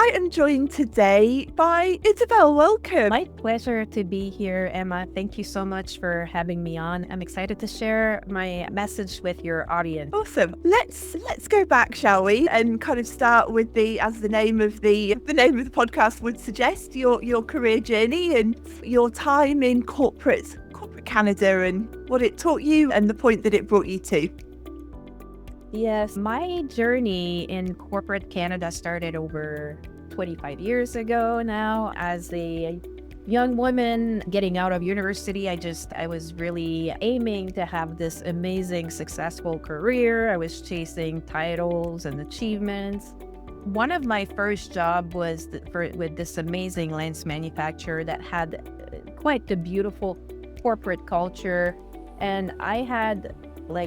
I am joined today by Isabelle. Welcome. My pleasure to be here, Emma. Thank you so much for having me on. I'm excited to share my message with your audience. Awesome. Let's go back, shall we? And kind of start with as the name of the podcast would suggest, your career journey and your time in corporate Canada and what it taught you and the point that it brought you to. Yes, my journey in corporate Canada started over 25 years ago now. As a young woman getting out of university, I was really aiming to have this amazing, successful career. I was chasing titles and achievements. One of my first job was with this amazing lens manufacturer that had quite the beautiful corporate culture. And I had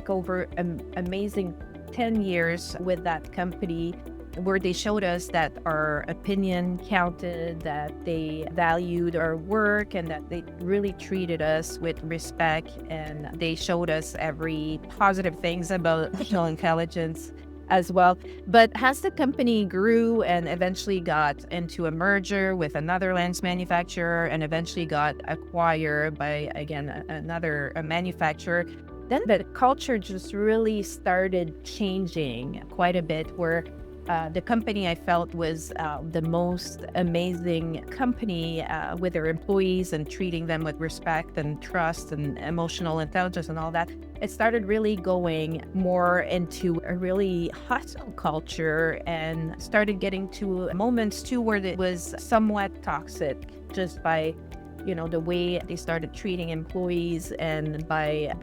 over amazing 10 years with that company where they showed us that our opinion counted, that they valued our work, and that they really treated us with respect. And they showed us every positive things about artificial intelligence as well. But as the company grew and eventually got into a merger with another lens manufacturer and eventually got acquired by, again, another manufacturer, then the culture just really started changing quite a bit, where the company I felt was the most amazing company with their employees and treating them with respect and trust and emotional intelligence and all that. It started really going more into a really hostile culture and started getting to moments too where it was somewhat toxic, just by the way they started treating employees and by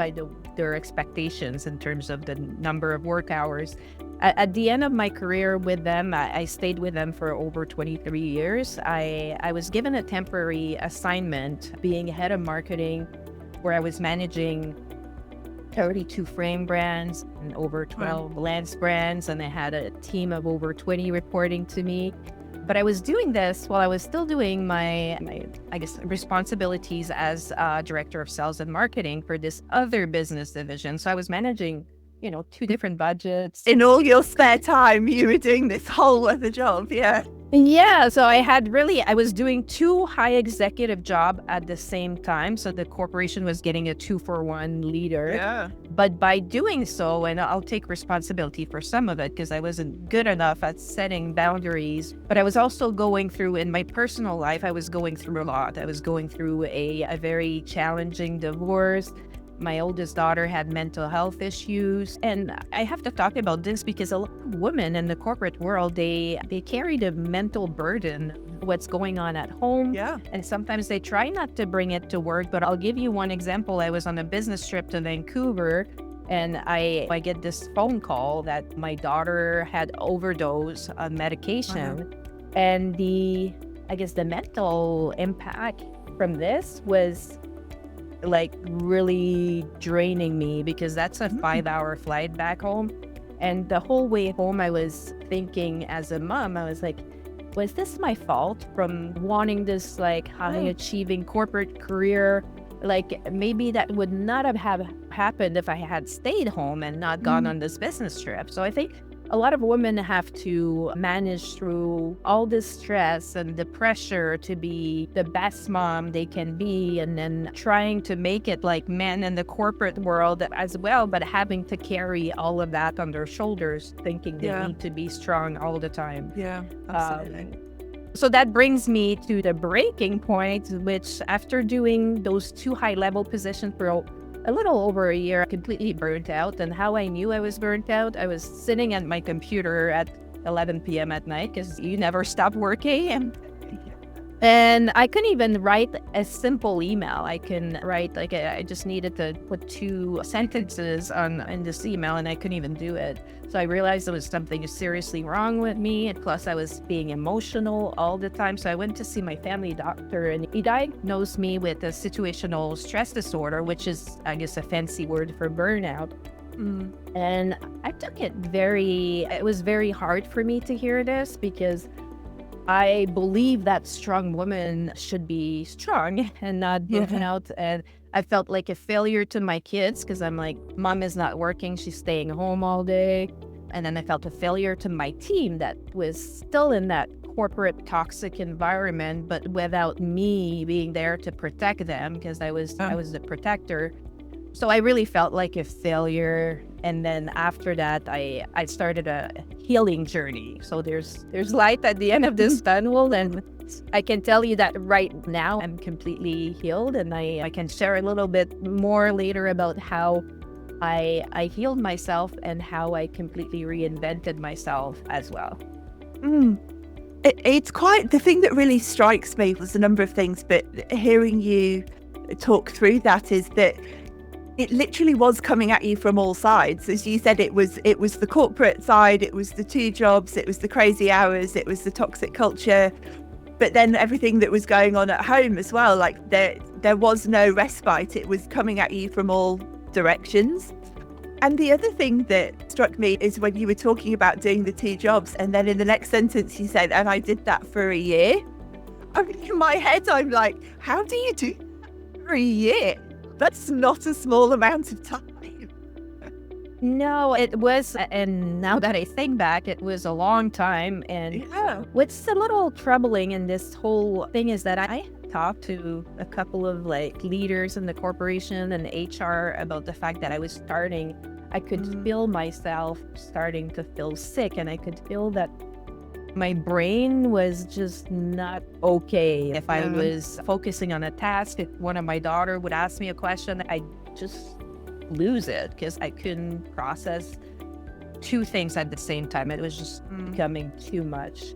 their expectations in terms of the number of work hours. At the end of my career with them, I stayed with them for over 23 years. I was given a temporary assignment being head of marketing, where I was managing 32 frame brands and over 12 lens brands, and I had a team of over 20 reporting to me. But I was doing this while I was still doing my responsibilities as director of sales and marketing for this other business division. So I was managing, two different budgets. In all your spare time, you were doing this whole other job, yeah. Yeah, so I was doing two high executive jobs at the same time. So the corporation was getting a 2-for-1 leader. Yeah. But by doing so, and I'll take responsibility for some of it because I wasn't good enough at setting boundaries, but I was also going through, in my personal life, I was going through a lot. I was going through a very challenging divorce. My oldest daughter had mental health issues. And I have to talk about this because a lot of women in the corporate world, they carry the mental burden of what's going on at home. Yeah. And sometimes they try not to bring it to work. But I'll give you one example. I was on a business trip to Vancouver, and I get this phone call that my daughter had overdosed on medication. And the mental impact from this was really draining me, because that's a 5-hour flight back home. And the whole way home, I was thinking, as a mom, I was like, was this my fault from wanting this high achieving corporate career? Maybe that would not have happened if I had stayed home and not gone on this business trip. So I think a lot of women have to manage through all this stress and the pressure to be the best mom they can be, and then trying to make it like men in the corporate world as well, but having to carry all of that on their shoulders, thinking they need to be strong all the time. Yeah, absolutely. So that brings me to the breaking point, which after doing those two high-level positions for a little over a year, completely burnt out. And how I knew I was burnt out, I was sitting at my computer at 11 p.m. at night, because you never stop working. And I couldn't even write a simple email. I can write, I just needed to put 2 sentences in this email, and I couldn't even do it. So I realized there was something seriously wrong with me. And plus I was being emotional all the time. So I went to see my family doctor, and he diagnosed me with a situational stress disorder, which is, I guess, a fancy word for burnout. And I took it it was very hard for me to hear this, because I believe that strong women should be strong and not burn out. And I felt like a failure to my kids, because I'm like, mom is not working, she's staying home all day. And then I felt a failure to my team that was still in that corporate toxic environment, but without me being there to protect them, because I was the protector. So I really felt like a failure. And then after that, I started a healing journey. So there's light at the end of this tunnel, and I can tell you that right now I'm completely healed, and I can share a little bit more later about how I healed myself and how I completely reinvented myself as well. It's quite, the thing that really strikes me was a number of things, but hearing you talk through that is that it literally was coming at you from all sides. As you said, it was the corporate side, it was the 2 jobs, it was the crazy hours, it was the toxic culture, but then everything that was going on at home as well. Like there was no respite. It was coming at you from all directions. And the other thing that struck me is when you were talking about doing the 2 jobs, and then in the next sentence you said, and I did that for a year. I mean, in my head, I'm like, how do you do that for a year? That's not a small amount of time. No, it was, and now that I think back, it was a long time. And what's a little troubling in this whole thing is that I talked to a couple of leaders in the corporation and HR about the fact that I could feel myself starting to feel sick, and I could feel that my brain was just not okay. If I was focusing on a task, if one of my daughter would ask me a question, I just lose it because I couldn't process 2 things at the same time. It was just becoming too much.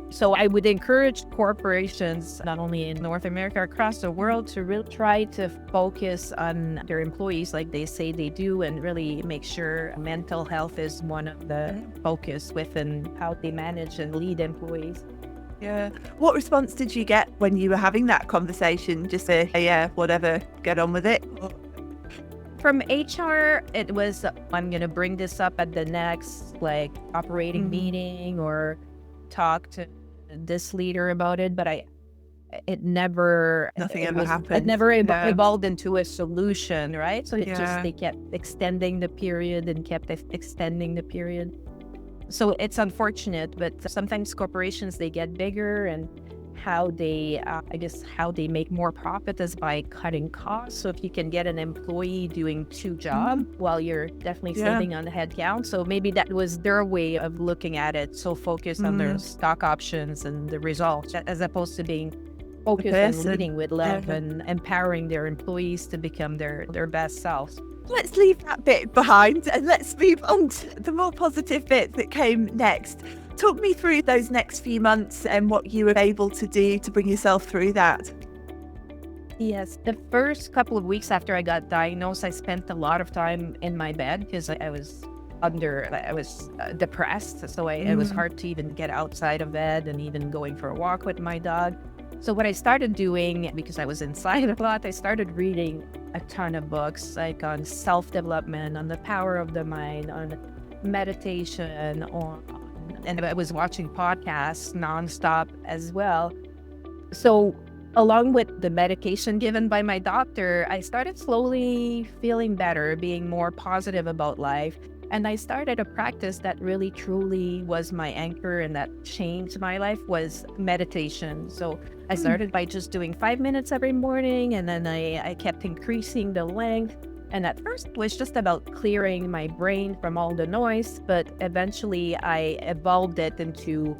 So I would encourage corporations, not only in North America, across the world, to really try to focus on their employees like they say they do, and really make sure mental health is one of the focus within how they manage and lead employees. Yeah. What response did you get when you were having that conversation? Just say, hey, yeah, whatever, get on with it? From HR, it was, I'm going to bring this up at the next operating meeting, or talk to this leader about it, but nothing ever happened. It never evolved into a solution, right? So they kept extending the period and kept extending the period. So it's unfortunate, but sometimes corporations, they get bigger, and how they make more profit is by cutting costs. So if you can get an employee doing 2 jobs while you're definitely saving on the head count. So maybe that was their way of looking at it. So focused on their stock options and the results, as opposed to being focused on leading with love and empowering their employees to become their best selves. Let's leave that bit behind and let's move on to the more positive bit that came next. Talk me through those next few months and what you were able to do to bring yourself through that. Yes, the first couple of weeks after I got diagnosed, I spent a lot of time in my bed because I was depressed. So it was hard to even get outside of bed and even going for a walk with my dog. So what I started doing, because I was inside a lot, I started reading a ton of books, on self-development, on the power of the mind, on meditation, and I was watching podcasts nonstop as well. So along with the medication given by my doctor, I started slowly feeling better, being more positive about life. And I started a practice that really truly was my anchor and that changed my life, was meditation. So I started by just doing 5 minutes every morning, and then I kept increasing the length. And at first it was just about clearing my brain from all the noise, but eventually I evolved it into,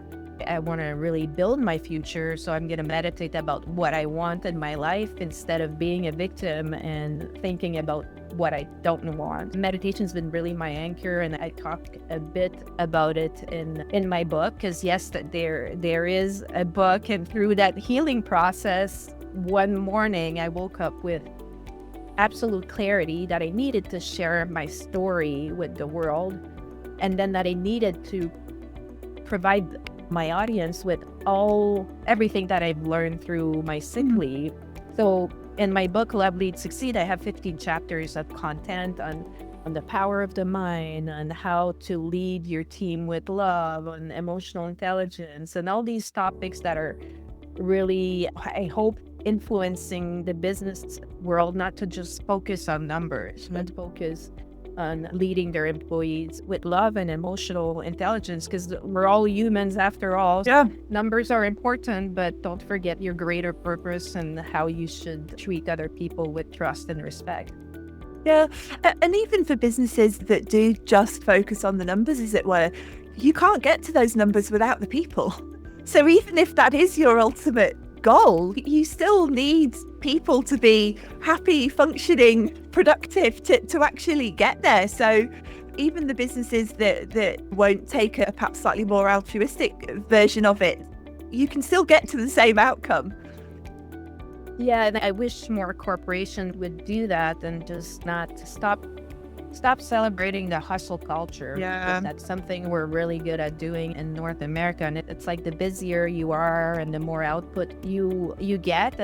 I want to really build my future, so I'm going to meditate about what I want in my life instead of being a victim and thinking about what I don't want. Meditation's been really my anchor, and I talk a bit about it in my book, because yes, there is a book, and through that healing process, one morning I woke up with absolute clarity that I needed to share my story with the world, and then that I needed to provide my audience with everything that I've learned through my sick leave. So in my book, Love, Lead, Succeed, I have 15 chapters of content on the power of the mind, on how to lead your team with love, on emotional intelligence, and all these topics that are really, I hope, influencing the business world, not to just focus on numbers, but focus on leading their employees with love and emotional intelligence, because we're all humans after all. Yeah. Numbers are important, but don't forget your greater purpose and how you should treat other people with trust and respect. Yeah. And even for businesses that do just focus on the numbers, as it were, you can't get to those numbers without the people. So even if that is your ultimate goal, you still need people to be happy, functioning, productive to actually get there. So even the businesses that won't take a perhaps slightly more altruistic version of it, you can still get to the same outcome. Yeah, and I wish more corporations would do that and just not stop celebrating the hustle culture. Yeah. That's something we're really good at doing in North America. And it's like the busier you are and the more output you get,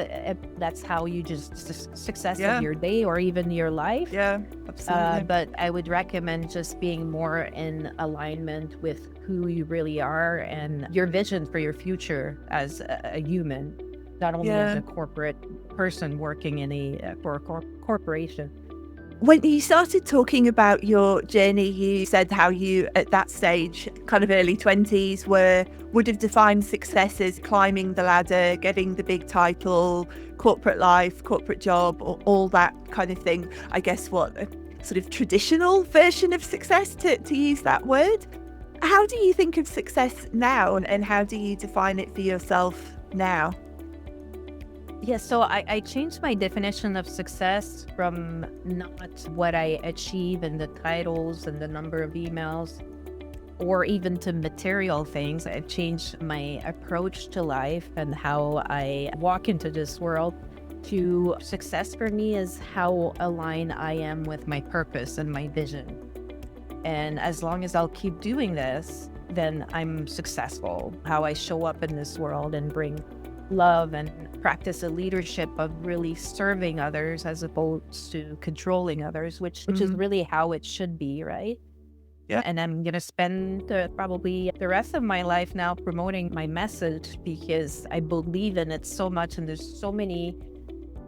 that's how you just success of your day or even your life. Yeah, absolutely. But I would recommend just being more in alignment with who you really are and your vision for your future as a human, not only as a corporate person working in for a corporation. When you started talking about your journey, you said how you, at that stage, kind of early 20s, would have defined success as climbing the ladder, getting the big title, corporate life, corporate job, or all that kind of thing. I guess what a sort of traditional version of success, to use that word. How do you think of success now, and how do you define it for yourself now? Yeah, so I changed my definition of success from not what I achieve and the titles and the number of emails, or even to material things. I've changed my approach to life and how I walk into this world. To success for me is how aligned I am with my purpose and my vision. And as long as I'll keep doing this, then I'm successful. How I show up in this world and bring love and practice a leadership of really serving others as opposed to controlling others, which is really how it should be, right? Yeah. And I'm going to spend probably the rest of my life now promoting my message because I believe in it so much. And there's so many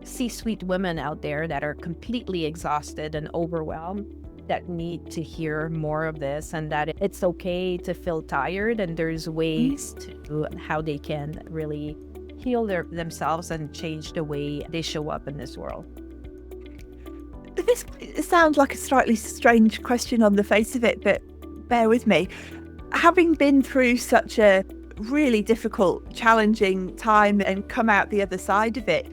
C-suite women out there that are completely exhausted and overwhelmed that need to hear more of this, and that it's okay to feel tired, and there's ways to how they can really heal themselves and change the way they show up in this world. This sounds like a slightly strange question on the face of it, but bear with me. Having been through such a really difficult, challenging time and come out the other side of it,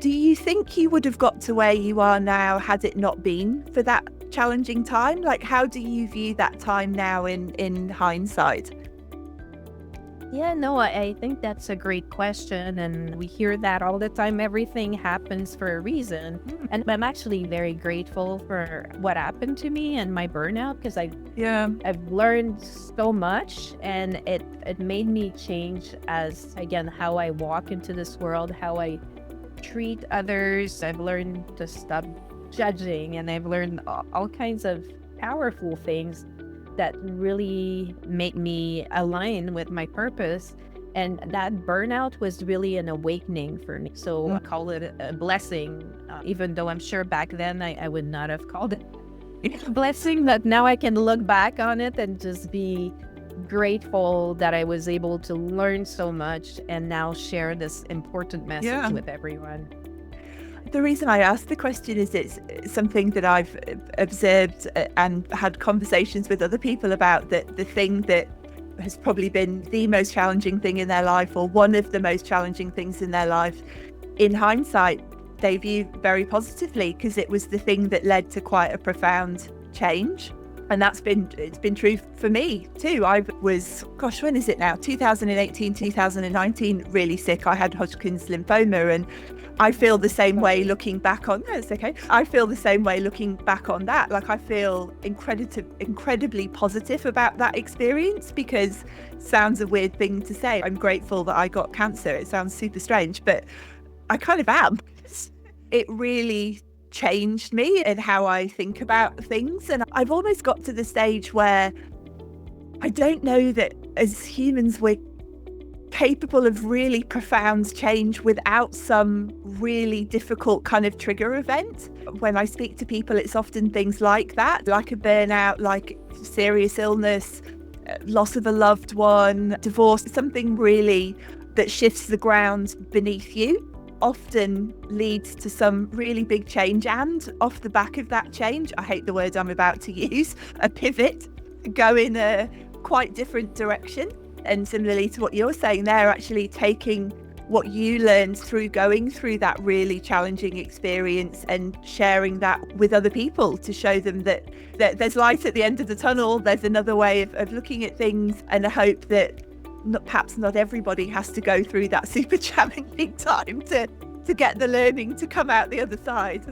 do you think you would have got to where you are now had it not been for that challenging time? Like, how do you view that time now in hindsight? Yeah, no, I think that's a great question. And we hear that all the time. Everything happens for a reason. And I'm actually very grateful for what happened to me and my burnout, because I've learned so much, and it made me change as, again, how I walk into this world, how I treat others. I've learned to stop judging, and I've learned all kinds of powerful things that really make me align with my purpose. And that burnout was really an awakening for me. So I call it a blessing, even though I'm sure back then I would not have called it a blessing. That now I can look back on it and just be grateful that I was able to learn so much and now share this important message with everyone. The reason I asked the question is it's something that I've observed and had conversations with other people about, that the thing that has probably been the most challenging thing in their life, or one of the most challenging things in their life, in hindsight, they view very positively, because it was the thing that led to quite a profound change. And it's been true for me too. I was, when is it now? 2018, 2019, really sick. I had Hodgkin's lymphoma, and I feel the same way looking back on, it's okay. I feel the same way looking back on that. Like, I feel incredibly positive about that experience, because it sounds a weird thing to say. I'm grateful that I got cancer. It sounds super strange, but I kind of am. It really changed me and how I think about things. And I've almost got to the stage where I don't know that as humans capable of really profound change without some really difficult kind of trigger event. When I speak to people, it's often things like that, like a burnout, like serious illness, loss of a loved one, divorce, something really that shifts the ground beneath you, often leads to some really big change. And off the back of that change, I hate the word I'm about to use, a pivot, go in a quite different direction. And similarly to what you're saying, they're actually taking what you learned through going through that really challenging experience and sharing that with other people to show them that there's light at the end of the tunnel. There's another way of looking at things, and I hope that perhaps not everybody has to go through that super challenging time to get the learning to come out the other side.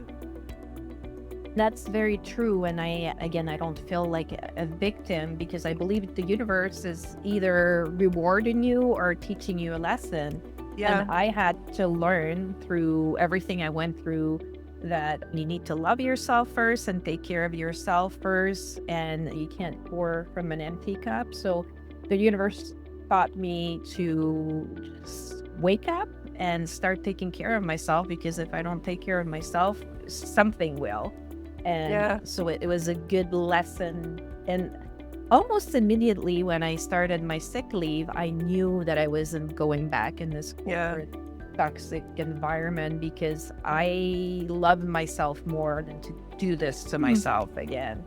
That's very true. And I don't feel like a victim, because I believe the universe is either rewarding you or teaching you a lesson. Yeah. And I had to learn through everything I went through that you need to love yourself first and take care of yourself first. And you can't pour from an empty cup. So the universe taught me to just wake up and start taking care of myself, because if I don't take care of myself, something will. And so it was a good lesson. And almost immediately when I started my sick leave, I knew that I wasn't going back in this corporate toxic environment, because I love myself more than to do this to myself again.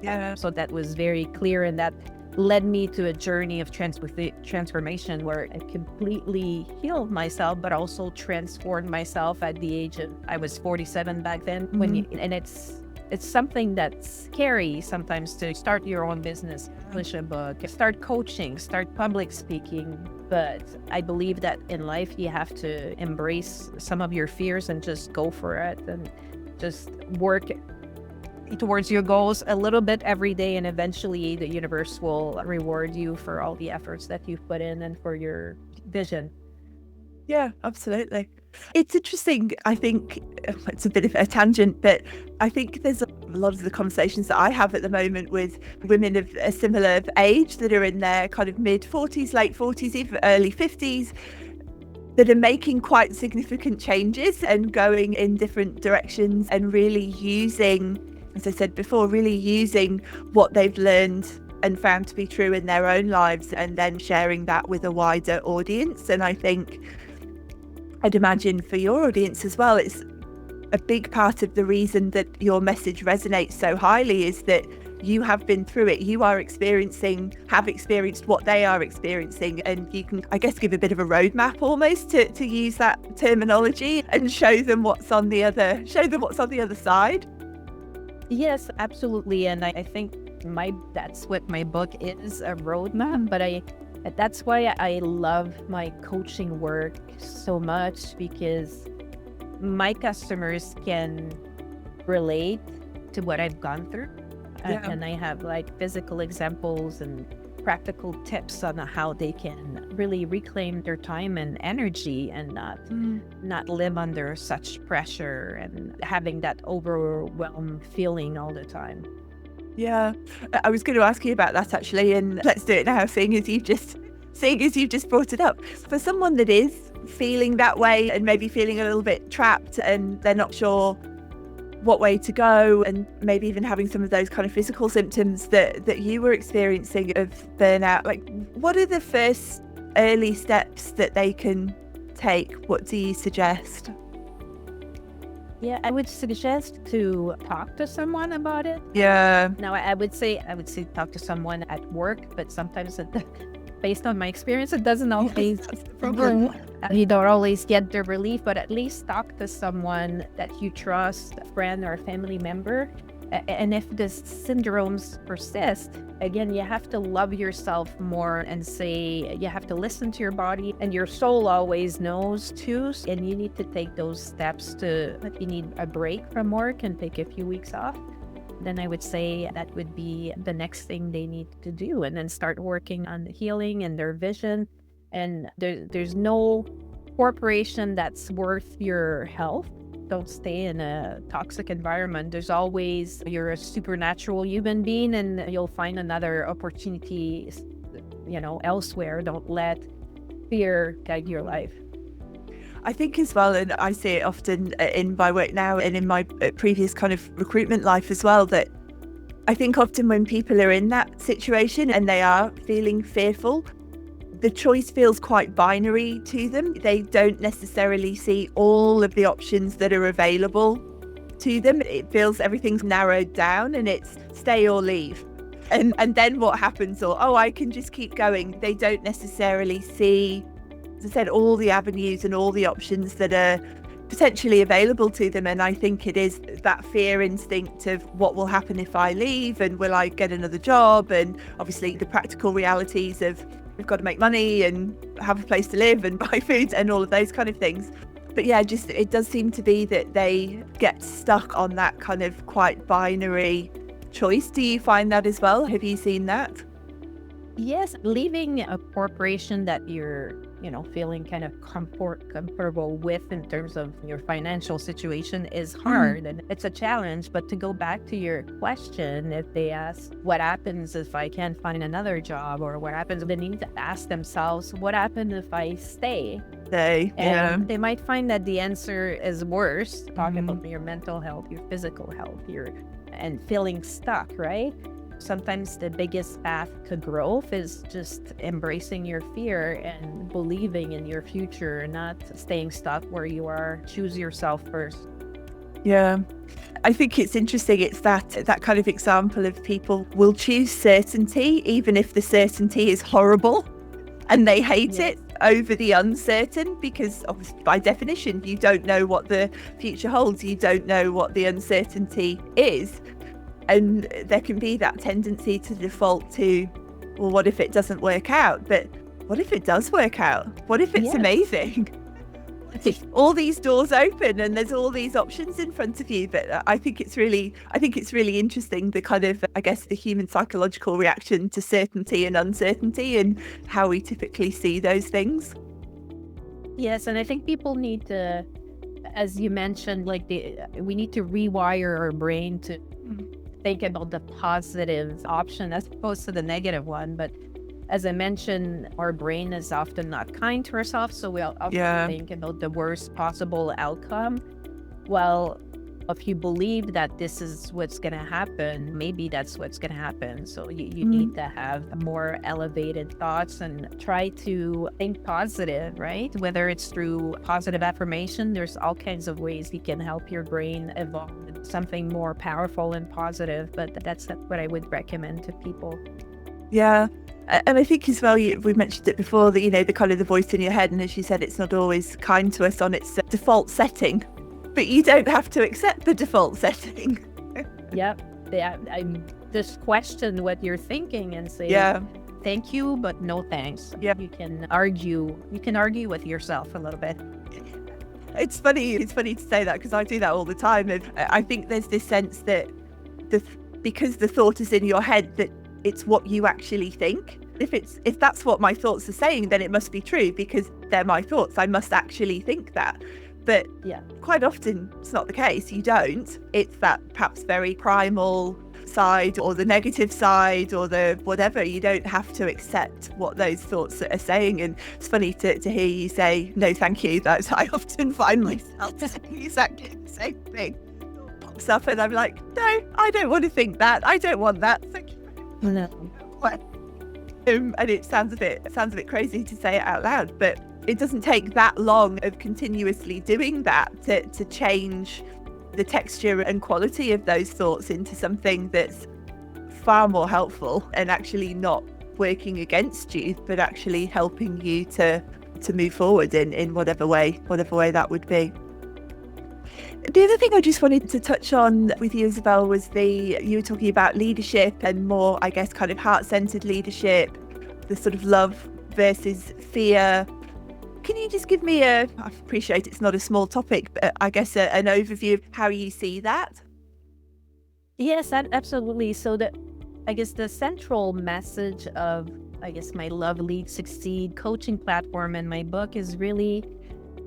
Yeah. So that was very clear, and that led me to a journey of transformation where I completely healed myself, but also transformed myself at the age of, I was 47 back then. And it's something that's scary sometimes to start your own business, publish a book, start coaching, start public speaking. But I believe that in life, you have to embrace some of your fears and just go for it and just work towards your goals a little bit every day. And eventually the universe will reward you for all the efforts that you've put in and for your vision. Yeah, absolutely. It's interesting. I think it's a bit of a tangent, but I think there's a lot of the conversations that I have at the moment with women of a similar age that are in their kind of mid 40s, late 40s, even early 50s, that are making quite significant changes and going in different directions and really using, as I said before, really using what they've learned and found to be true in their own lives, and then sharing that with a wider audience. And I think, I'd imagine for your audience as well, it's a big part of the reason that your message resonates so highly is that you have been through it. You have experienced what they are experiencing, and you can, I guess, give a bit of a roadmap almost to use that terminology and show them what's on the other side. Yes, absolutely. And I think that's what my book is, a roadmap. But that's why I love my coaching work so much, because my customers can relate to what I've gone through. And I have like physical examples and practical tips on how they can really reclaim their time and energy and not live under such pressure and having that overwhelmed feeling all the time. Yeah, I was going to ask you about that actually, and let's do it now, seeing as you've just brought it up. For someone that is feeling that way and maybe feeling a little bit trapped and they're not sure what way to go, and maybe even having some of those kind of physical symptoms that you were experiencing of burnout, like, what are the first early steps that they can take? What do you suggest? Yeah, I would suggest to talk to someone about it. Yeah. Now, I would say talk to someone at work, but sometimes based on my experience, it doesn't always. That's the problem. You don't always get the relief, but at least talk to someone that you trust, a friend or a family member. And if the syndromes persist, again, you have to love yourself more and say, you have to listen to your body, and your soul always knows too. And you need to take those steps if you need a break from work and take a few weeks off. Then I would say that would be the next thing they need to do, and then start working on healing and their vision. And there's no corporation that's worth your health. Don't stay in a toxic environment. There's always, you're a supernatural human being, and you'll find another opportunity, elsewhere. Don't let fear guide your life. I think as well, and I see it often in my work now and in my previous kind of recruitment life as well, that I think often when people are in that situation and they are feeling fearful, the choice feels quite binary to them. They don't necessarily see all of the options that are available to them. It feels everything's narrowed down and it's stay or leave. And then what happens, or, oh, I can just keep going. They don't necessarily see, as I said, all the avenues and all the options that are potentially available to them. And I think it is that fear instinct of what will happen if I leave, and will I get another job? And obviously the practical realities of we've got to make money and have a place to live and buy food and all of those kind of things. But yeah, just it does seem to be that they get stuck on that kind of quite binary choice. Do you find that as well? Have you seen that? Yes, leaving a corporation that you're, feeling kind of comfortable with in terms of your financial situation is hard and it's a challenge. But to go back to your question, if they ask, what happens if I can't find another job, or what happens, they need to ask themselves, what happens if I stay? And they might find that the answer is worse, talking about your mental health, your physical health, and feeling stuck, right? Sometimes the biggest path to growth is just embracing your fear and believing in your future, not staying stuck where you are. Choose yourself first. Yeah. I think it's interesting. It's that kind of example of people will choose certainty, even if the certainty is horrible and they hate it over the uncertain, because obviously by definition, you don't know what the future holds. You don't know what the uncertainty is. And there can be that tendency to default to, well, what if it doesn't work out? But what if it does work out? What if it's amazing? What if all these doors open and there's all these options in front of you? But I think it's really interesting, the kind of, I guess, the human psychological reaction to certainty and uncertainty and how we typically see those things. Yes, and I think people need to, as you mentioned, we need to rewire our brain to think about the positive option as opposed to the negative one. But as I mentioned, our brain is often not kind to ourselves, so we often think about the worst possible outcome. Well, if you believe that this is what's going to happen, maybe that's what's going to happen. So you need to have more elevated thoughts and try to think positive, right? Whether it's through positive affirmation, there's all kinds of ways you can help your brain evolve into something more powerful and positive. But that's what I would recommend to people. Yeah. And I think as well, we mentioned it before, that, the kind of the voice in your head, and as you said, it's not always kind to us on its default setting. But you don't have to accept the default setting. I just question what you're thinking and say, thank you, but no thanks. You can argue with yourself a little bit. It's funny to say that, because I do that all the time. And I think there's this sense that because the thought is in your head, that it's what you actually think. If that's what my thoughts are saying, then it must be true, because they're my thoughts. I must actually think that. But quite often it's not the case. You don't. It's that perhaps very primal side, or the negative side, or the whatever. You don't have to accept what those thoughts are saying. And it's funny to hear you say, no, thank you. That I often find myself saying exactly the same thing. It pops up and I'm like, no, I don't want to think that. I don't want that. Thank you. No. And it sounds a bit crazy to say it out loud, but it doesn't take that long of continuously doing that to change the texture and quality of those thoughts into something that's far more helpful and actually not working against you, but actually helping you to move forward in whatever way that would be. The other thing I just wanted to touch on with you, Isabelle, was you were talking about leadership and more, I guess, kind of heart-centered leadership, the sort of love versus fear. Can you just give me I appreciate it's not a small topic, but I guess an overview of how you see that? Yes, absolutely. So I guess the central message of, my Love, Lead, Succeed coaching platform and my book is really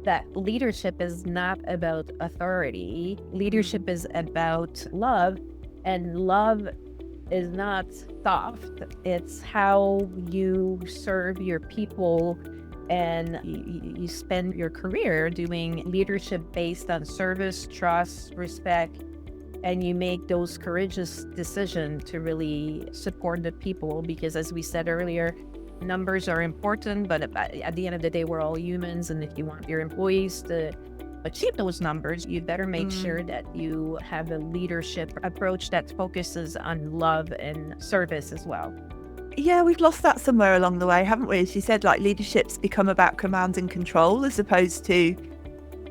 that leadership is not about authority. Leadership is about love, and love is not soft. It's how you serve your people and you spend your career doing leadership based on service, trust, respect, and you make those courageous decisions to really support the people. Because as we said earlier, numbers are important, but at the end of the day, we're all humans. And if you want your employees to achieve those numbers, you better make sure that you have a leadership approach that focuses on love and service as well. Yeah, we've lost that somewhere along the way, haven't we? As you said, like leadership's become about command and control as opposed to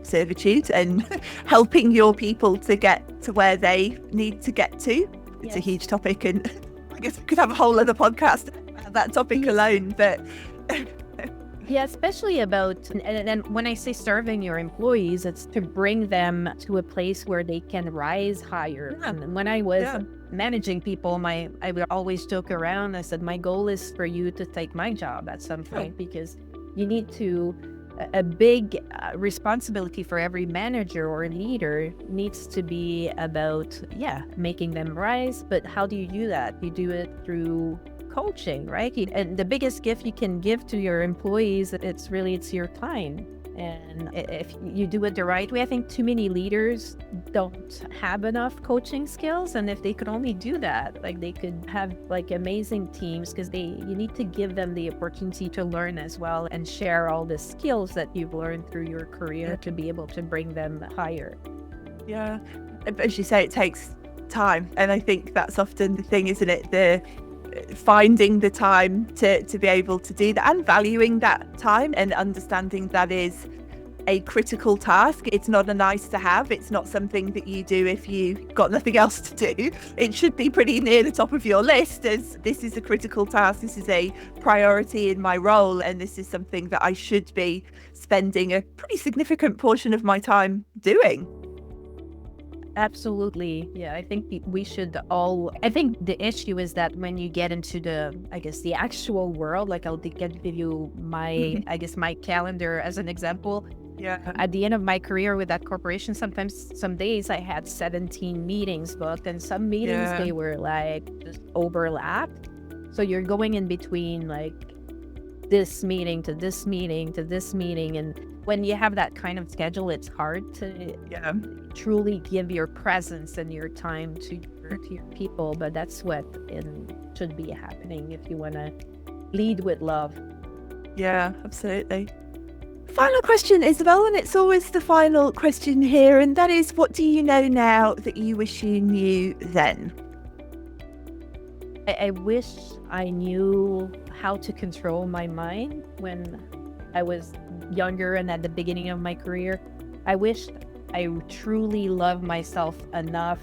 servitude and helping your people to get to where they need to get to. It's a huge topic, and I guess we could have a whole other podcast about that topic alone, but yeah, especially about, and when I say serving your employees, it's to bring them to a place where they can rise higher. Yeah. And when I was managing people, I would always joke around. I said, my goal is for you to take my job at some point, because you need to, a big responsibility for every manager or leader needs to be about, making them rise. But how do you do that? You do it through coaching, right? And the biggest gift you can give to your employees, it's your time. And if you do it the right way, I think too many leaders don't have enough coaching skills. And if they could only do that, like they could have like amazing teams, because you need to give them the opportunity to learn as well and share all the skills that you've learned through your career to be able to bring them higher. Yeah, as you say, it takes time. And I think that's often the thing, isn't it? The finding the time to be able to do that and valuing that time and understanding that is a critical task. It's not a nice to have. It's not something that you do if you've got nothing else to do. It should be pretty near the top of your list as this is a critical task. This is a priority in my role. And this is something that I should be spending a pretty significant portion of my time doing. Absolutely. Yeah, I think we should all, I think the issue is that when you get into the actual world, like I'll give you my, my calendar as an example. Yeah. At the end of my career with that corporation, sometimes some days I had 17 meetings booked, and some meetings they were like just overlapped. So you're going in between like this meeting to this meeting to this meeting. And when you have that kind of schedule, it's hard to truly give your presence and your time to your people. But that's what should be happening if you want to lead with love. Yeah, absolutely. Final question, Isabelle, and it's always the final question here, and that is, what do you know now that you wish you knew then? I wish I knew how to control my mind when I was younger and at the beginning of my career. I wish I truly love myself enough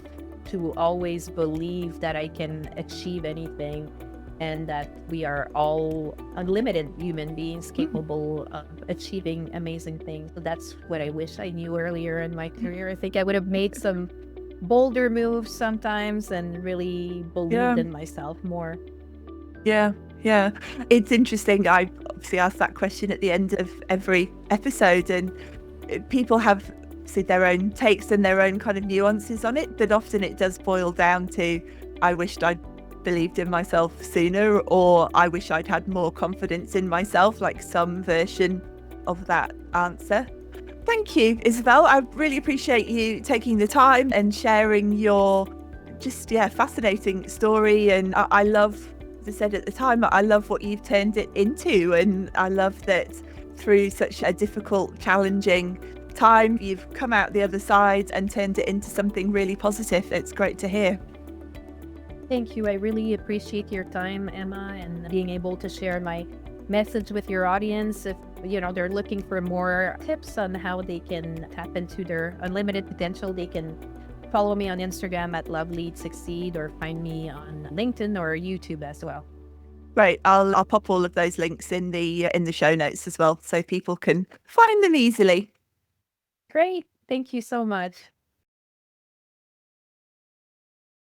to always believe that I can achieve anything and that we are all unlimited human beings capable of achieving amazing things. So that's what I wish I knew earlier in my career. I think I would have made some bolder moves sometimes and really believed in myself more. Yeah. It's interesting. I obviously ask that question at the end of every episode, and people have their own takes and their own kind of nuances on it, but often it does boil down to, I wished I'd believed in myself sooner, or I wish I'd had more confidence in myself, like some version of that answer. Thank you, Isabelle. I really appreciate you taking the time and sharing your fascinating story. And I love, as I said at the time, I love what you've turned it into. And I love that through such a difficult, challenging time, you've come out the other side and turned it into something really positive. It's great to hear. Thank you. I really appreciate your time, Emma, and being able to share my message with your audience. If they're looking for more tips on how they can tap into their unlimited potential, they can follow me on Instagram at LoveLeadSucceed or find me on LinkedIn or YouTube as well. Right, I'll pop all of those links in the show notes as well, so people can find them easily. Great. Thank you so much.